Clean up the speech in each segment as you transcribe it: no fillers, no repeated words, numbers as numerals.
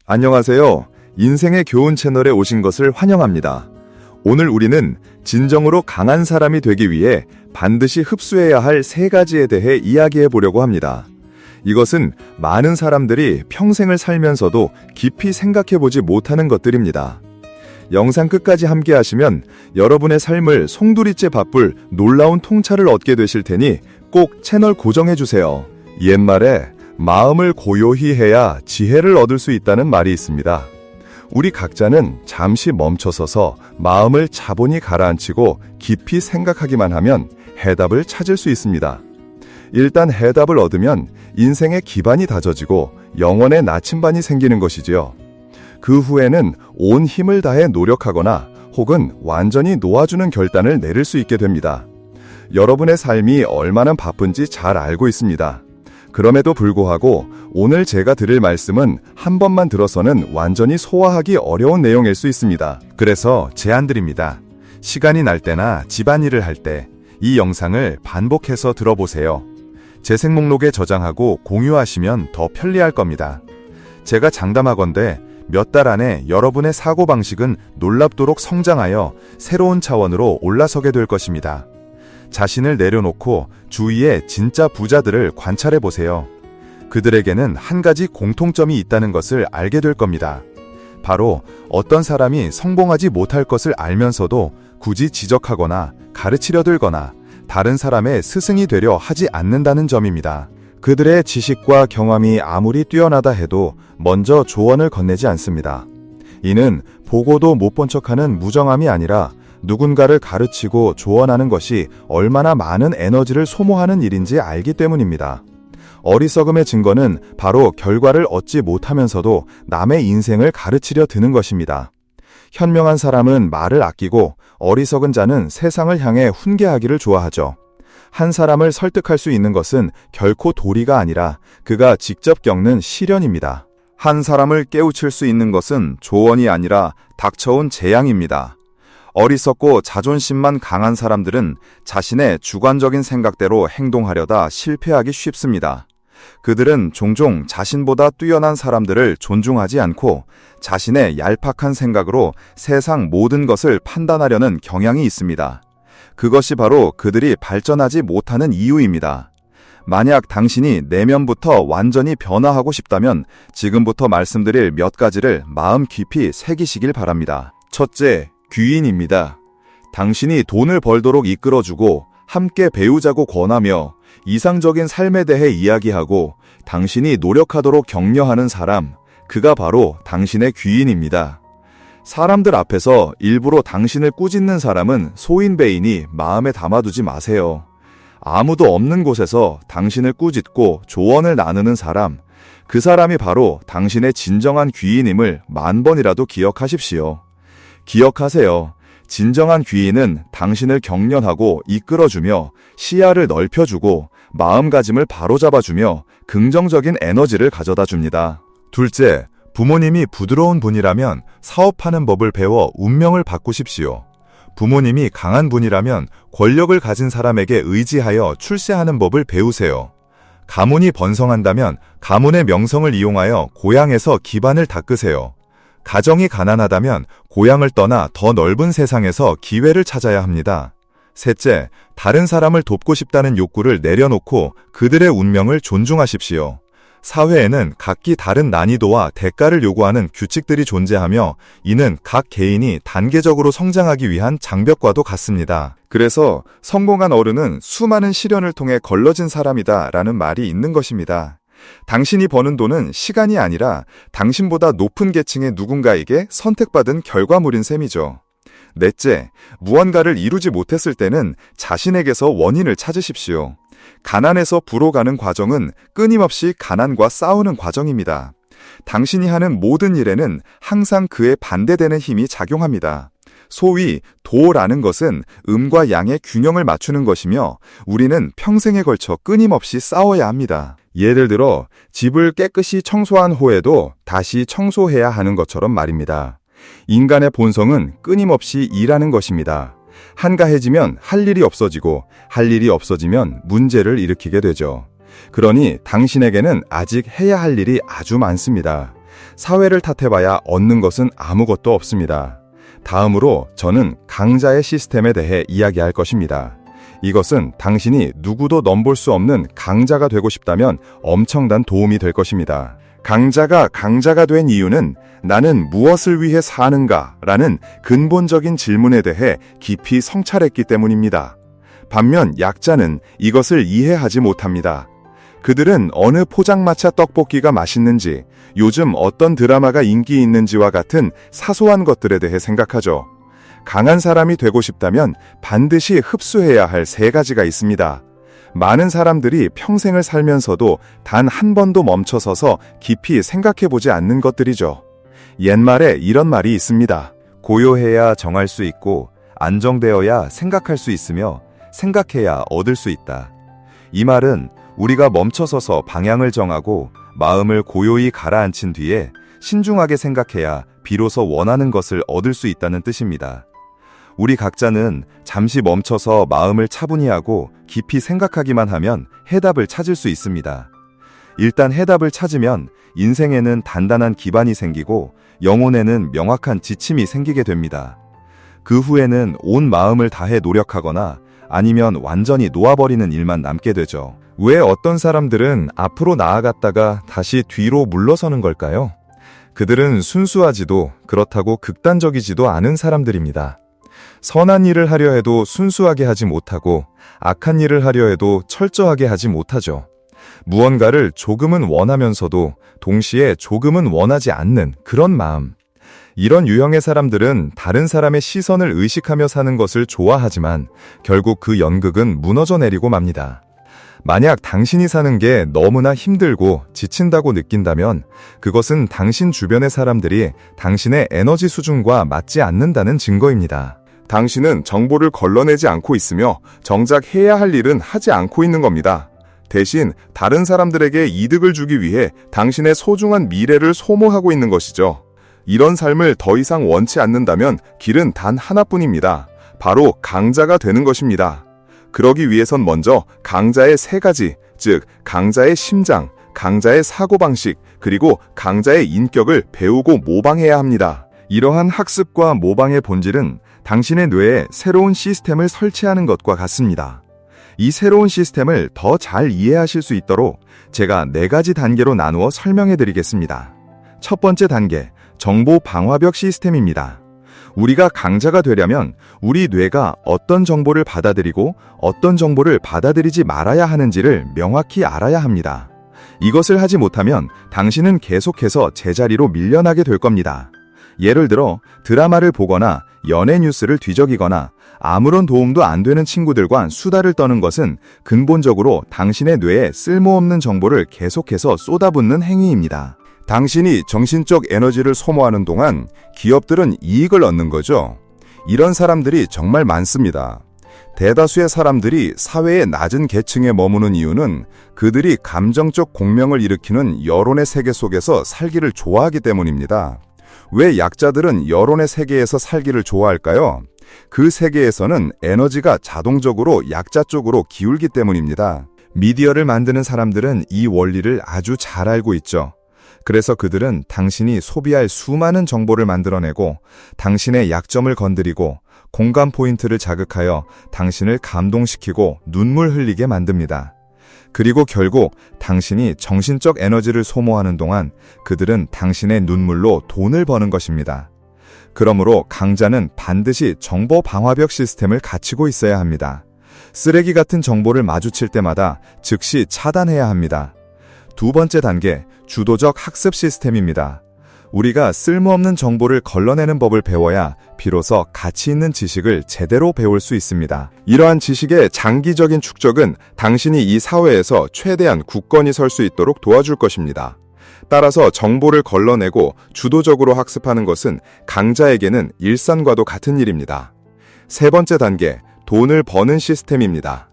안녕하세요. 인생의 교훈 채널에 오신 것을 환영합니다. 오늘 우리는 진정으로 강한 사람이 되기 위해 반드시 흡수해야 할 3가지에 대해 이야기해 보려고 합니다. 이것은 많은 사람들이 평생을 살면서도 깊이 생각해 보지 못하는 것들입니다. 영상 끝까지 함께 하시면 여러분의 삶을 송두리째 바꿀 놀라운 통찰을 얻게 되실 테니 꼭 채널 고정해 주세요. 옛말에 마음을 고요히 해야 지혜를 얻을 수 있다는 말이 있습니다. 우리 각자는 잠시 멈춰서서 마음을 차분히 가라앉히고 깊이 생각하기만 하면 해답을 찾을 수 있습니다. 일단 해답을 얻으면 인생의 기반이 다져지고 영혼의 나침반이 생기는 것이지요. 그 후에는 온 힘을 다해 노력하거나 혹은 완전히 놓아주는 결단을 내릴 수 있게 됩니다. 여러분의 삶이 얼마나 바쁜지 잘 알고 있습니다. 그럼에도 불구하고 오늘 제가 드릴 말씀은 한 번만 들어서는 완전히 소화하기 어려운 내용일 수 있습니다. 그래서 제안드립니다. 시간이 날 때나 집안일을 할 때 이 영상을 반복해서 들어보세요. 재생 목록에 저장하고 공유하시면 더 편리할 겁니다. 제가 장담하건대 몇 달 안에 여러분의 사고방식은 놀랍도록 성장하여 새로운 차원으로 올라서게 될 것입니다. 자신을 내려놓고 주위의 진짜 부자들을 관찰해 보세요. 그들에게는 한 가지 공통점이 있다는 것을 알게 될 겁니다. 바로 어떤 사람이 성공하지 못할 것을 알면서도 굳이 지적하거나 가르치려 들거나 다른 사람의 스승이 되려 하지 않는다는 점입니다. 그들의 지식과 경험이 아무리 뛰어나다 해도 먼저 조언을 건네지 않습니다. 이는 보고도 못 본 척하는 무정함이 아니라 누군가를 가르치고 조언하는 것이 얼마나 많은 에너지를 소모하는 일인지 알기 때문입니다. 어리석음의 증거는 바로 결과를 얻지 못하면서도 남의 인생을 가르치려 드는 것입니다. 현명한 사람은 말을 아끼고 어리석은 자는 세상을 향해 훈계하기를 좋아하죠. 한 사람을 설득할 수 있는 것은 결코 도리가 아니라 그가 직접 겪는 시련입니다. 한 사람을 깨우칠 수 있는 것은 조언이 아니라 닥쳐온 재앙입니다. 어리석고 자존심만 강한 사람들은 자신의 주관적인 생각대로 행동하려다 실패하기 쉽습니다. 그들은 종종 자신보다 뛰어난 사람들을 존중하지 않고 자신의 얄팍한 생각으로 세상 모든 것을 판단하려는 경향이 있습니다. 그것이 바로 그들이 발전하지 못하는 이유입니다. 만약 당신이 내면부터 완전히 변화하고 싶다면 지금부터 말씀드릴 몇 가지를 마음 깊이 새기시길 바랍니다. 첫째, 귀인입니다. 당신이 돈을 벌도록 이끌어주고 함께 배우자고 권하며 이상적인 삶에 대해 이야기하고 당신이 노력하도록 격려하는 사람, 그가 바로 당신의 귀인입니다. 사람들 앞에서 일부러 당신을 꾸짖는 사람은 소인배이니 마음에 담아두지 마세요. 아무도 없는 곳에서 당신을 꾸짖고 조언을 나누는 사람, 그 사람이 바로 당신의 진정한 귀인임을 10,000번이라도 기억하십시오. 기억하세요. 진정한 귀인은 당신을 격려하고 이끌어주며 시야를 넓혀주고 마음가짐을 바로잡아주며 긍정적인 에너지를 가져다 줍니다. 둘째, 부모님이 부드러운 분이라면 사업하는 법을 배워 운명을 바꾸십시오. 부모님이 강한 분이라면 권력을 가진 사람에게 의지하여 출세하는 법을 배우세요. 가문이 번성한다면 가문의 명성을 이용하여 고향에서 기반을 닦으세요. 가정이 가난하다면 고향을 떠나 더 넓은 세상에서 기회를 찾아야 합니다. 셋째, 다른 사람을 돕고 싶다는 욕구를 내려놓고 그들의 운명을 존중하십시오. 사회에는 각기 다른 난이도와 대가를 요구하는 규칙들이 존재하며 이는 각 개인이 단계적으로 성장하기 위한 장벽과도 같습니다. 그래서 성공한 어른은 수많은 시련을 통해 걸러진 사람이다 라는 말이 있는 것입니다. 당신이 버는 돈은 시간이 아니라 당신보다 높은 계층의 누군가에게 선택받은 결과물인 셈이죠. 넷째, 무언가를 이루지 못했을 때는 자신에게서 원인을 찾으십시오. 가난에서 부로 가는 과정은 끊임없이 가난과 싸우는 과정입니다. 당신이 하는 모든 일에는 항상 그에 반대되는 힘이 작용합니다. 소위 도라는 것은 음과 양의 균형을 맞추는 것이며 우리는 평생에 걸쳐 끊임없이 싸워야 합니다. 예를 들어 집을 깨끗이 청소한 후에도 다시 청소해야 하는 것처럼 말입니다. 인간의 본성은 끊임없이 일하는 것입니다. 한가해지면 할 일이 없어지고 할 일이 없어지면 문제를 일으키게 되죠. 그러니 당신에게는 아직 해야 할 일이 아주 많습니다. 사회를 탓해봐야 얻는 것은 아무것도 없습니다. 다음으로 저는 강자의 시스템에 대해 이야기할 것입니다. 이것은 당신이 누구도 넘볼 수 없는 강자가 되고 싶다면 엄청난 도움이 될 것입니다. 강자가 된 이유는 나는 무엇을 위해 사는가? 라는 근본적인 질문에 대해 깊이 성찰했기 때문입니다. 반면 약자는 이것을 이해하지 못합니다. 그들은 어느 포장마차 떡볶이가 맛있는지, 요즘 어떤 드라마가 인기 있는지와 같은 사소한 것들에 대해 생각하죠. 강한 사람이 되고 싶다면 반드시 흡수해야 할 3가지가 있습니다. 많은 사람들이 평생을 살면서도 단 한 번도 멈춰서서 깊이 생각해보지 않는 것들이죠. 옛말에 이런 말이 있습니다. 고요해야 정할 수 있고 안정되어야 생각할 수 있으며 생각해야 얻을 수 있다. 이 말은 우리가 멈춰서서 방향을 정하고 마음을 고요히 가라앉힌 뒤에 신중하게 생각해야 비로소 원하는 것을 얻을 수 있다는 뜻입니다. 우리 각자는 잠시 멈춰서 마음을 차분히 하고 깊이 생각하기만 하면 해답을 찾을 수 있습니다. 일단 해답을 찾으면 인생에는 단단한 기반이 생기고 영혼에는 명확한 지침이 생기게 됩니다. 그 후에는 온 마음을 다해 노력하거나 아니면 완전히 놓아버리는 일만 남게 되죠. 왜 어떤 사람들은 앞으로 나아갔다가 다시 뒤로 물러서는 걸까요? 그들은 순수하지도 그렇다고 극단적이지도 않은 사람들입니다. 선한 일을 하려 해도 순수하게 하지 못하고 악한 일을 하려 해도 철저하게 하지 못하죠. 무언가를 조금은 원하면서도 동시에 조금은 원하지 않는 그런 마음. 이런 유형의 사람들은 다른 사람의 시선을 의식하며 사는 것을 좋아하지만 결국 그 연극은 무너져 내리고 맙니다. 만약 당신이 사는 게 너무나 힘들고 지친다고 느낀다면 그것은 당신 주변의 사람들이 당신의 에너지 수준과 맞지 않는다는 증거입니다. 당신은 정보를 걸러내지 않고 있으며 정작 해야 할 일은 하지 않고 있는 겁니다. 대신 다른 사람들에게 이득을 주기 위해 당신의 소중한 미래를 소모하고 있는 것이죠. 이런 삶을 더 이상 원치 않는다면 길은 단 하나뿐입니다. 바로 강자가 되는 것입니다. 그러기 위해선 먼저 강자의 3가지, 즉 강자의 심장, 강자의 사고방식, 그리고 강자의 인격을 배우고 모방해야 합니다. 이러한 학습과 모방의 본질은 당신의 뇌에 새로운 시스템을 설치하는 것과 같습니다. 이 새로운 시스템을 더 잘 이해하실 수 있도록 제가 4가지 단계로 나누어 설명해 드리겠습니다. 첫 번째 단계, 정보 방화벽 시스템입니다. 우리가 강자가 되려면 우리 뇌가 어떤 정보를 받아들이고 어떤 정보를 받아들이지 말아야 하는지를 명확히 알아야 합니다. 이것을 하지 못하면 당신은 계속해서 제자리로 밀려나게 될 겁니다. 예를 들어 드라마를 보거나 연예 뉴스를 뒤적이거나 아무런 도움도 안 되는 친구들과 수다를 떠는 것은 근본적으로 당신의 뇌에 쓸모없는 정보를 계속해서 쏟아붓는 행위입니다. 당신이 정신적 에너지를 소모하는 동안 기업들은 이익을 얻는 거죠. 이런 사람들이 정말 많습니다. 대다수의 사람들이 사회의 낮은 계층에 머무는 이유는 그들이 감정적 공명을 일으키는 여론의 세계 속에서 살기를 좋아하기 때문입니다. 왜 약자들은 여론의 세계에서 살기를 좋아할까요? 그 세계에서는 에너지가 자동적으로 약자 쪽으로 기울기 때문입니다. 미디어를 만드는 사람들은 이 원리를 아주 잘 알고 있죠. 그래서 그들은 당신이 소비할 수많은 정보를 만들어내고 당신의 약점을 건드리고 공감 포인트를 자극하여 당신을 감동시키고 눈물 흘리게 만듭니다. 그리고 결국 당신이 정신적 에너지를 소모하는 동안 그들은 당신의 눈물로 돈을 버는 것입니다. 그러므로 강자는 반드시 정보 방화벽 시스템을 갖추고 있어야 합니다. 쓰레기 같은 정보를 마주칠 때마다 즉시 차단해야 합니다. 두 번째 단계, 주도적 학습 시스템입니다. 우리가 쓸모없는 정보를 걸러내는 법을 배워야 비로소 가치 있는 지식을 제대로 배울 수 있습니다. 이러한 지식의 장기적인 축적은 당신이 이 사회에서 최대한 굳건히 설 수 있도록 도와줄 것입니다. 따라서 정보를 걸러내고 주도적으로 학습하는 것은 강자에게는 일산과도 같은 일입니다. 세 번째 단계, 돈을 버는 시스템입니다.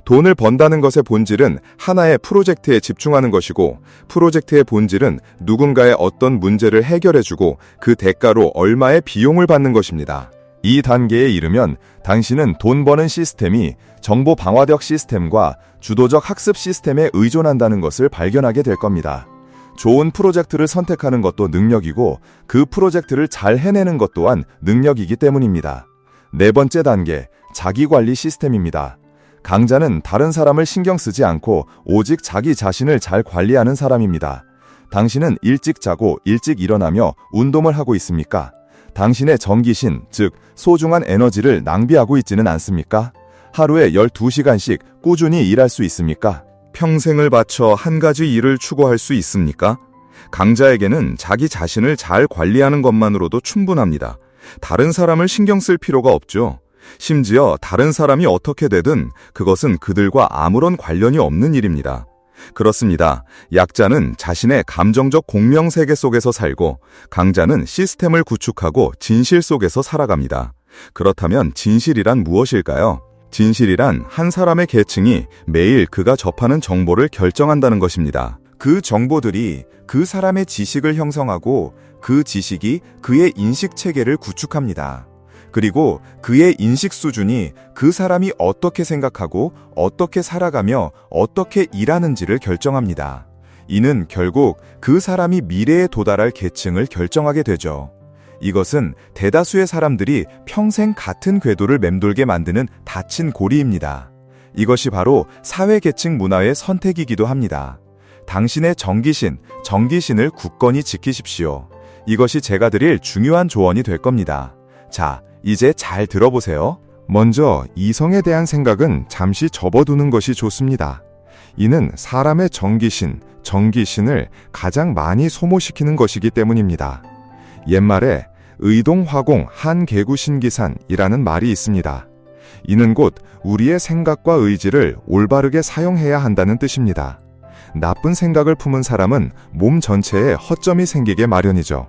돈을 번다는 것의 본질은 하나의 프로젝트에 집중하는 것이고 프로젝트의 본질은 누군가의 어떤 문제를 해결해주고 그 대가로 얼마의 비용을 받는 것입니다. 이 단계에 이르면 당신은 돈 버는 시스템이 정보 방화벽 시스템과 주도적 학습 시스템에 의존한다는 것을 발견하게 될 겁니다. 좋은 프로젝트를 선택하는 것도 능력이고 그 프로젝트를 잘 해내는 것 또한 능력이기 때문입니다. 네 번째 단계, 자기관리 시스템입니다. 강자는 다른 사람을 신경 쓰지 않고 오직 자기 자신을 잘 관리하는 사람입니다. 당신은 일찍 자고 일찍 일어나며 운동을 하고 있습니까? 당신의 정기신, 즉 소중한 에너지를 낭비하고 있지는 않습니까? 하루에 12시간씩 꾸준히 일할 수 있습니까? 평생을 바쳐 한 가지 일을 추구할 수 있습니까? 강자에게는 자기 자신을 잘 관리하는 것만으로도 충분합니다. 다른 사람을 신경 쓸 필요가 없죠. 심지어 다른 사람이 어떻게 되든 그것은 그들과 아무런 관련이 없는 일입니다. 그렇습니다. 약자는 자신의 감정적 공명세계 속에서 살고 강자는 시스템을 구축하고 진실 속에서 살아갑니다. 그렇다면 진실이란 무엇일까요? 진실이란 한 사람의 계층이 매일 그가 접하는 정보를 결정한다는 것입니다. 그 정보들이 그 사람의 지식을 형성하고 그 지식이 그의 인식체계를 구축합니다. 그리고 그의 인식 수준이 그 사람이 어떻게 생각하고 어떻게 살아가며 어떻게 일하는지를 결정합니다. 이는 결국 그 사람이 미래에 도달할 계층을 결정하게 되죠. 이것은 대다수의 사람들이 평생 같은 궤도를 맴돌게 만드는 닫힌 고리입니다. 이것이 바로 사회계층 문화의 선택이기도 합니다. 당신의 정기신을 굳건히 지키십시오. 이것이 제가 드릴 중요한 조언이 될 겁니다. 자, 이제 잘 들어보세요. 먼저 이성에 대한 생각은 잠시 접어두는 것이 좋습니다. 이는 사람의 정기신을 가장 많이 소모시키는 것이기 때문입니다. 옛말에 의동화공 한개구신기산이라는 말이 있습니다. 이는 곧 우리의 생각과 의지를 올바르게 사용해야 한다는 뜻입니다. 나쁜 생각을 품은 사람은 몸 전체에 허점이 생기게 마련이죠.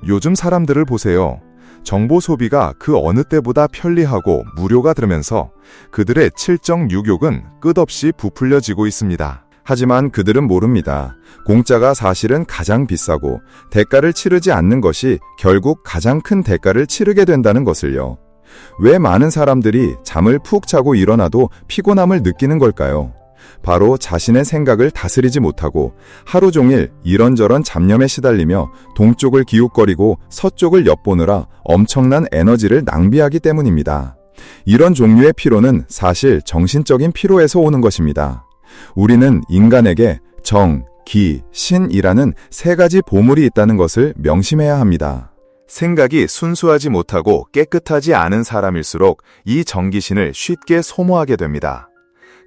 요즘 사람들을 보세요. 정보 소비가 그 어느 때보다 편리하고 무료가 되면서 그들의 칠정 육욕은 끝없이 부풀려지고 있습니다. 하지만 그들은 모릅니다. 공짜가 사실은 가장 비싸고 대가를 치르지 않는 것이 결국 가장 큰 대가를 치르게 된다는 것을요. 왜 많은 사람들이 잠을 푹 자고 일어나도 피곤함을 느끼는 걸까요? 바로 자신의 생각을 다스리지 못하고 하루 종일 이런저런 잡념에 시달리며 동쪽을 기웃거리고 서쪽을 엿보느라 엄청난 에너지를 낭비하기 때문입니다. 이런 종류의 피로는 사실 정신적인 피로에서 오는 것입니다. 우리는 인간에게 정, 기, 신이라는 세 가지 보물이 있다는 것을 명심해야 합니다. 생각이 순수하지 못하고 깨끗하지 않은 사람일수록 이 정기신을 쉽게 소모하게 됩니다.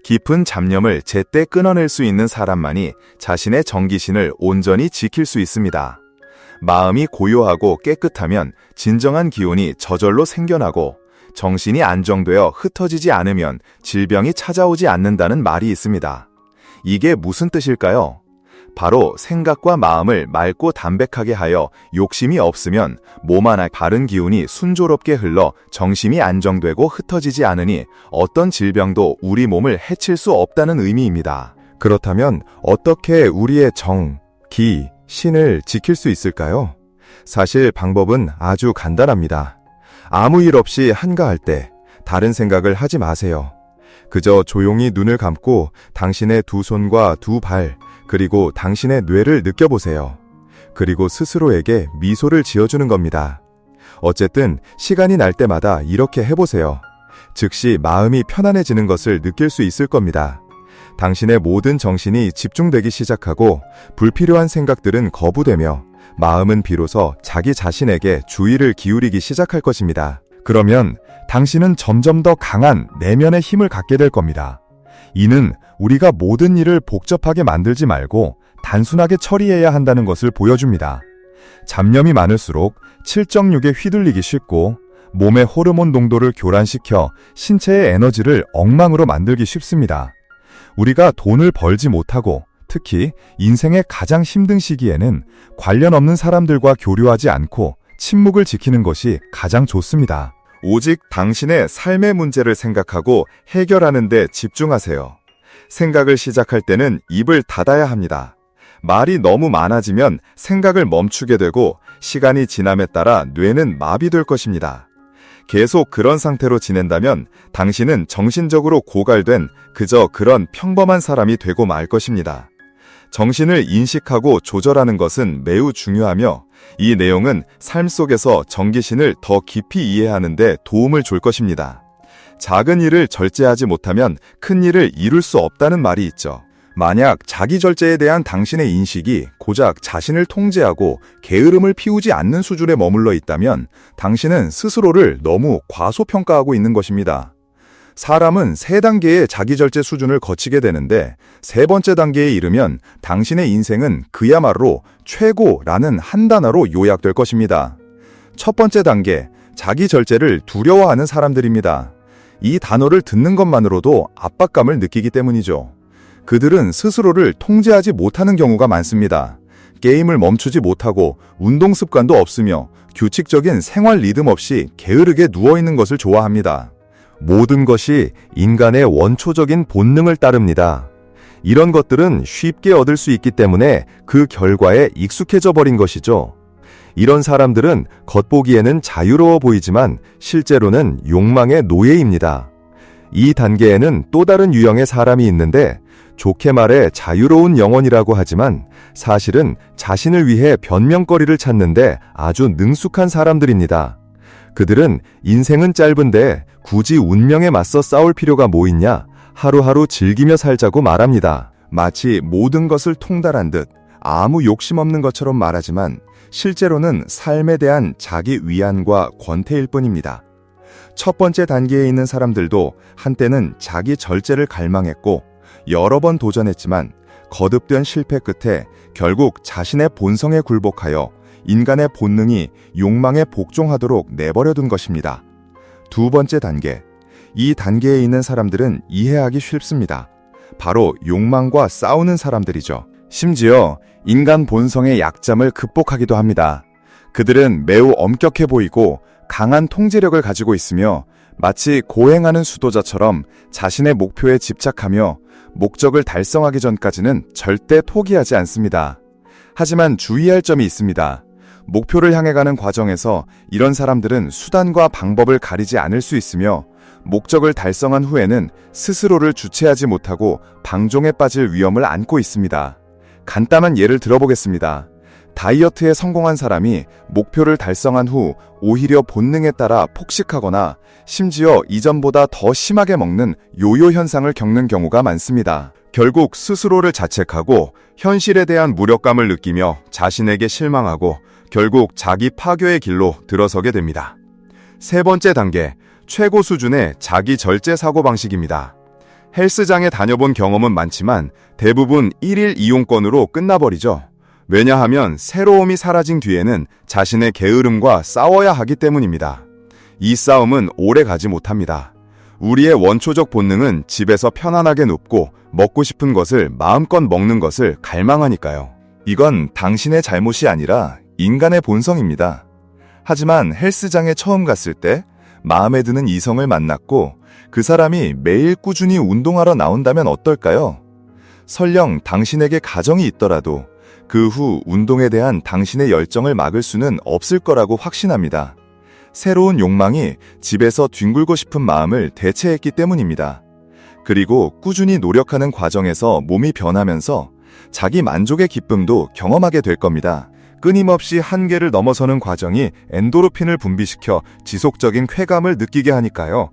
깊은 잡념을 제때 끊어낼 수 있는 사람만이 자신의 정기신을 온전히 지킬 수 있습니다. 마음이 고요하고 깨끗하면 진정한 기운이 저절로 생겨나고 정신이 안정되어 흩어지지 않으면 질병이 찾아오지 않는다는 말이 있습니다. 이게 무슨 뜻일까요? 바로 생각과 마음을 맑고 담백하게 하여 욕심이 없으면 몸 안에 바른 기운이 순조롭게 흘러 정신이 안정되고 흩어지지 않으니 어떤 질병도 우리 몸을 해칠 수 없다는 의미입니다. 그렇다면 어떻게 우리의 정, 기, 신을 지킬 수 있을까요? 사실 방법은 아주 간단합니다. 아무 일 없이 한가할 때 다른 생각을 하지 마세요. 그저 조용히 눈을 감고 당신의 두 손과 두 발, 그리고 당신의 뇌를 느껴보세요. 그리고 스스로에게 미소를 지어주는 겁니다. 어쨌든 시간이 날 때마다 이렇게 해보세요. 즉시 마음이 편안해지는 것을 느낄 수 있을 겁니다. 당신의 모든 정신이 집중되기 시작하고 불필요한 생각들은 거부되며 마음은 비로소 자기 자신에게 주의를 기울이기 시작할 것입니다. 그러면 당신은 점점 더 강한 내면의 힘을 갖게 될 겁니다. 이는 우리가 모든 일을 복잡하게 만들지 말고 단순하게 처리해야 한다는 것을 보여줍니다. 잡념이 많을수록 칠정육에 휘둘리기 쉽고 몸의 호르몬 농도를 교란시켜 신체의 에너지를 엉망으로 만들기 쉽습니다. 우리가 돈을 벌지 못하고 특히 인생의 가장 힘든 시기에는 관련 없는 사람들과 교류하지 않고 침묵을 지키는 것이 가장 좋습니다. 오직 당신의 삶의 문제를 생각하고 해결하는 데 집중하세요. 생각을 시작할 때는 입을 닫아야 합니다. 말이 너무 많아지면 생각을 멈추게 되고 시간이 지남에 따라 뇌는 마비될 것입니다. 계속 그런 상태로 지낸다면 당신은 정신적으로 고갈된 그저 그런 평범한 사람이 되고 말 것입니다. 정신을 인식하고 조절하는 것은 매우 중요하며 이 내용은 삶 속에서 정기신을 더 깊이 이해하는 데 도움을 줄 것입니다. 작은 일을 절제하지 못하면 큰 일을 이룰 수 없다는 말이 있죠. 만약 자기 절제에 대한 당신의 인식이 고작 자신을 통제하고 게으름을 피우지 않는 수준에 머물러 있다면 당신은 스스로를 너무 과소평가하고 있는 것입니다. 사람은 3단계의 자기절제 수준을 거치게 되는데 3번째 단계에 이르면 당신의 인생은 그야말로 최고라는 한 단어로 요약될 것입니다. 첫 번째 단계, 자기절제를 두려워하는 사람들입니다. 이 단어를 듣는 것만으로도 압박감을 느끼기 때문이죠. 그들은 스스로를 통제하지 못하는 경우가 많습니다. 게임을 멈추지 못하고 운동 습관도 없으며 규칙적인 생활 리듬 없이 게으르게 누워있는 것을 좋아합니다. 모든 것이 인간의 원초적인 본능을 따릅니다. 이런 것들은 쉽게 얻을 수 있기 때문에 그 결과에 익숙해져 버린 것이죠. 이런 사람들은 겉보기에는 자유로워 보이지만 실제로는 욕망의 노예입니다. 이 단계에는 또 다른 유형의 사람이 있는데 좋게 말해 자유로운 영혼이라고 하지만 사실은 자신을 위해 변명거리를 찾는데 아주 능숙한 사람들입니다. 그들은 인생은 짧은데 굳이 운명에 맞서 싸울 필요가 뭐 있냐? 하루하루 즐기며 살자고 말합니다. 마치 모든 것을 통달한 듯 아무 욕심 없는 것처럼 말하지만 실제로는 삶에 대한 자기 위안과 권태일 뿐입니다. 첫 번째 단계에 있는 사람들도 한때는 자기 절제를 갈망했고 여러 번 도전했지만 거듭된 실패 끝에 결국 자신의 본성에 굴복하여 인간의 본능이 욕망에 복종하도록 내버려둔 것입니다. 두 번째 단계, 이 단계에 있는 사람들은 이해하기 쉽습니다. 바로 욕망과 싸우는 사람들이죠. 심지어 인간 본성의 약점을 극복하기도 합니다. 그들은 매우 엄격해 보이고 강한 통제력을 가지고 있으며 마치 고행하는 수도자처럼 자신의 목표에 집착하며 목적을 달성하기 전까지는 절대 포기하지 않습니다. 하지만 주의할 점이 있습니다. 목표를 향해 가는 과정에서 이런 사람들은 수단과 방법을 가리지 않을 수 있으며 목적을 달성한 후에는 스스로를 주체하지 못하고 방종에 빠질 위험을 안고 있습니다. 간단한 예를 들어보겠습니다. 다이어트에 성공한 사람이 목표를 달성한 후 오히려 본능에 따라 폭식하거나 심지어 이전보다 더 심하게 먹는 요요 현상을 겪는 경우가 많습니다. 결국 스스로를 자책하고 현실에 대한 무력감을 느끼며 자신에게 실망하고 결국 자기 파괴의 길로 들어서게 됩니다. 세 번째 단계, 최고 수준의 자기 절제 사고방식입니다. 헬스장에 다녀본 경험은 많지만 대부분 1일 이용권으로 끝나버리죠. 왜냐하면 새로움이 사라진 뒤에는 자신의 게으름과 싸워야 하기 때문입니다. 이 싸움은 오래 가지 못합니다. 우리의 원초적 본능은 집에서 편안하게 눕고 먹고 싶은 것을 마음껏 먹는 것을 갈망하니까요. 이건 당신의 잘못이 아니라 인간의 본성입니다. 하지만 헬스장에 처음 갔을 때 마음에 드는 이성을 만났고 그 사람이 매일 꾸준히 운동하러 나온다면 어떨까요? 설령 당신에게 가정이 있더라도 그 후 운동에 대한 당신의 열정을 막을 수는 없을 거라고 확신합니다. 새로운 욕망이 집에서 뒹굴고 싶은 마음을 대체했기 때문입니다. 그리고 꾸준히 노력하는 과정에서 몸이 변하면서 자기 만족의 기쁨도 경험하게 될 겁니다. 끊임없이 한계를 넘어서는 과정이 엔도르핀을 분비시켜 지속적인 쾌감을 느끼게 하니까요.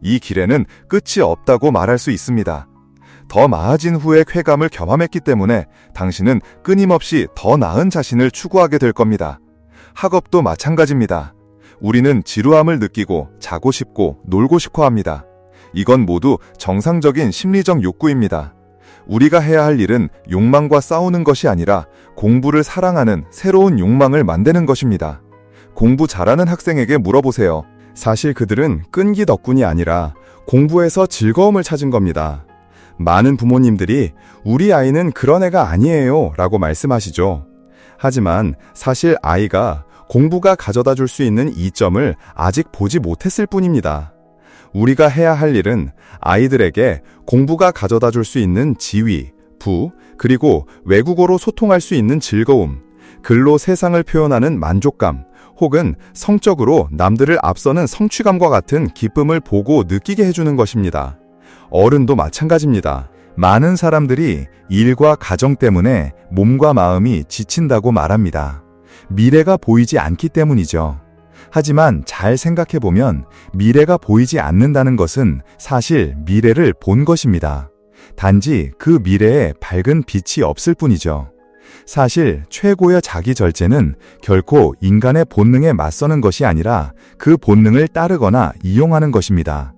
이 길에는 끝이 없다고 말할 수 있습니다. 더 나아진 후의 쾌감을 경험했기 때문에 당신은 끊임없이 더 나은 자신을 추구하게 될 겁니다. 학업도 마찬가지입니다. 우리는 지루함을 느끼고 자고 싶고 놀고 싶어 합니다. 이건 모두 정상적인 심리적 욕구입니다. 우리가 해야 할 일은 욕망과 싸우는 것이 아니라 공부를 사랑하는 새로운 욕망을 만드는 것입니다. 공부 잘하는 학생에게 물어보세요. 사실 그들은 끈기 덕분이 아니라 공부에서 즐거움을 찾은 겁니다. 많은 부모님들이 우리 아이는 그런 애가 아니에요 라고 말씀하시죠. 하지만 사실 아이가 공부가 가져다 줄 수 있는 이점을 아직 보지 못했을 뿐입니다. 우리가 해야 할 일은 아이들에게 공부가 가져다 줄 수 있는 지위, 부, 그리고 외국어로 소통할 수 있는 즐거움, 글로 세상을 표현하는 만족감, 혹은 성적으로 남들을 앞서는 성취감과 같은 기쁨을 보고 느끼게 해주는 것입니다. 어른도 마찬가지입니다. 많은 사람들이 일과 가정 때문에 몸과 마음이 지친다고 말합니다. 미래가 보이지 않기 때문이죠. 하지만 잘 생각해보면 미래가 보이지 않는다는 것은 사실 미래를 본 것입니다. 단지 그 미래에 밝은 빛이 없을 뿐이죠. 사실 최고의 자기 절제는 결코 인간의 본능에 맞서는 것이 아니라 그 본능을 따르거나 이용하는 것입니다.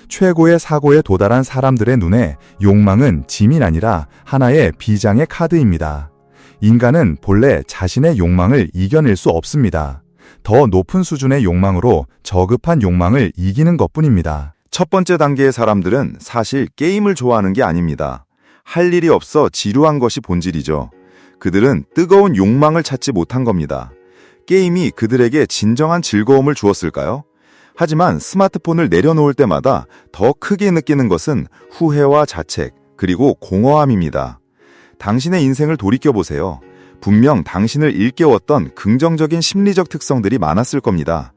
최고의 사고에 도달한 사람들의 눈에 욕망은 짐이 아니라 하나의 비장의 카드입니다. 인간은 본래 자신의 욕망을 이겨낼 수 없습니다. 더 높은 수준의 욕망으로 저급한 욕망을 이기는 것뿐입니다. 첫 번째 단계의 사람들은 사실 게임을 좋아하는 게 아닙니다. 할 일이 없어 지루한 것이 본질이죠. 그들은 뜨거운 욕망을 찾지 못한 겁니다. 게임이 그들에게 진정한 즐거움을 주었을까요? 하지만 스마트폰을 내려놓을 때마다 더 크게 느끼는 것은 후회와 자책, 그리고 공허함입니다. 당신의 인생을 돌이켜보세요. 분명 당신을 일깨웠던 긍정적인 심리적 특성들이 많았을 겁니다.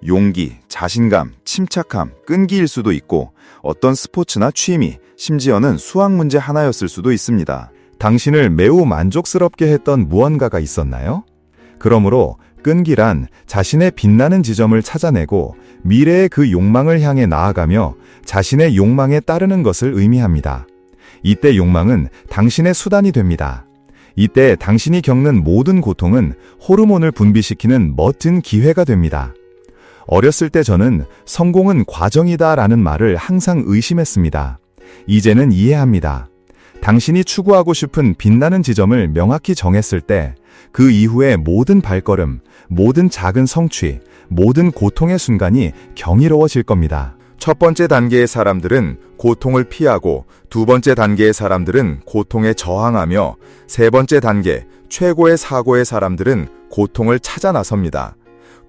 용기, 자신감, 침착함, 끈기일 수도 있고 어떤 스포츠나 취미, 심지어는 수학 문제 하나였을 수도 있습니다. 당신을 매우 만족스럽게 했던 무언가가 있었나요? 그러므로 끈기란 자신의 빛나는 지점을 찾아내고 미래의 그 욕망을 향해 나아가며 자신의 욕망에 따르는 것을 의미합니다. 이때 욕망은 당신의 수단이 됩니다. 이때 당신이 겪는 모든 고통은 호르몬을 분비시키는 멋진 기회가 됩니다. 어렸을 때 저는 성공은 과정이다 라는 말을 항상 의심했습니다. 이제는 이해합니다. 당신이 추구하고 싶은 빛나는 지점을 명확히 정했을 때 그 이후의 모든 발걸음, 모든 작은 성취, 모든 고통의 순간이 경이로워질 겁니다. 첫 번째 단계의 사람들은 고통을 피하고 두 번째 단계의 사람들은 고통에 저항하며 세 번째 단계, 최고의 사고의 사람들은 고통을 찾아 나섭니다.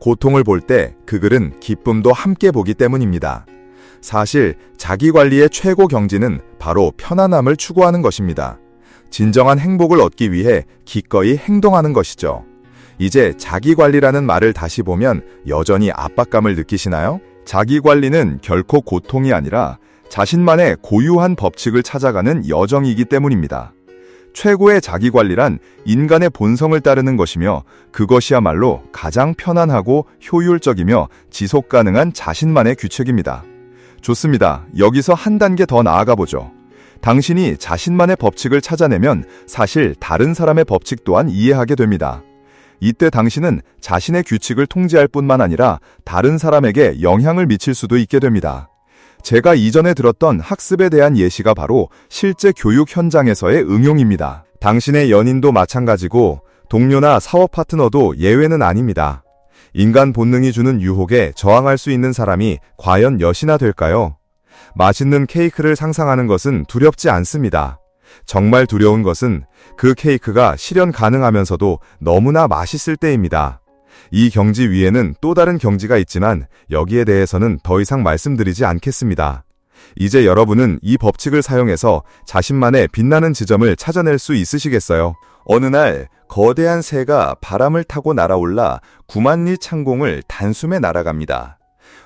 고통을 볼 때 그들은 기쁨도 함께 보기 때문입니다. 사실 자기관리의 최고 경지는 바로 편안함을 추구하는 것입니다. 진정한 행복을 얻기 위해 기꺼이 행동하는 것이죠. 이제 자기관리라는 말을 다시 보면 여전히 압박감을 느끼시나요? 자기관리는 결코 고통이 아니라 자신만의 고유한 법칙을 찾아가는 여정이기 때문입니다. 최고의 자기관리란 인간의 본성을 따르는 것이며 그것이야말로 가장 편안하고 효율적이며 지속가능한 자신만의 규칙입니다. 좋습니다. 여기서 한 단계 더 나아가 보죠. 당신이 자신만의 법칙을 찾아내면 사실 다른 사람의 법칙 또한 이해하게 됩니다. 이때 당신은 자신의 규칙을 통제할 뿐만 아니라 다른 사람에게 영향을 미칠 수도 있게 됩니다. 제가 이전에 들었던 학습에 대한 예시가 바로 실제 교육 현장에서의 응용입니다. 당신의 연인도 마찬가지고 동료나 사업 파트너도 예외는 아닙니다. 인간 본능이 주는 유혹에 저항할 수 있는 사람이 과연 몇이나 될까요? 맛있는 케이크를 상상하는 것은 두렵지 않습니다. 정말 두려운 것은 그 케이크가 실현 가능하면서도 너무나 맛있을 때입니다. 이 경지 위에는 또 다른 경지가 있지만 여기에 대해서는 더 이상 말씀드리지 않겠습니다. 이제 여러분은 이 법칙을 사용해서 자신만의 빛나는 지점을 찾아낼 수 있으시겠어요? 어느 날 거대한 새가 바람을 타고 날아올라 9만 리 창공을 단숨에 날아갑니다.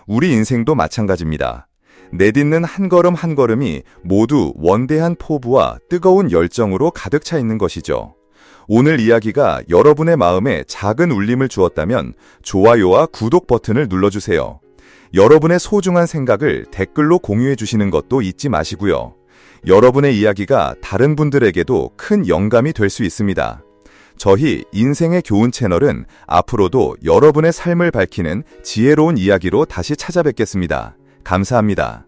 우리 인생도 마찬가지입니다. 내딛는 한 걸음 한 걸음이 모두 원대한 포부와 뜨거운 열정으로 가득 차 있는 것이죠. 오늘 이야기가 여러분의 마음에 작은 울림을 주었다면 좋아요와 구독 버튼을 눌러주세요. 여러분의 소중한 생각을 댓글로 공유해 주시는 것도 잊지 마시고요. 여러분의 이야기가 다른 분들에게도 큰 영감이 될 수 있습니다. 저희 인생의 교훈 채널은 앞으로도 여러분의 삶을 밝히는 지혜로운 이야기로 다시 찾아뵙겠습니다. 감사합니다.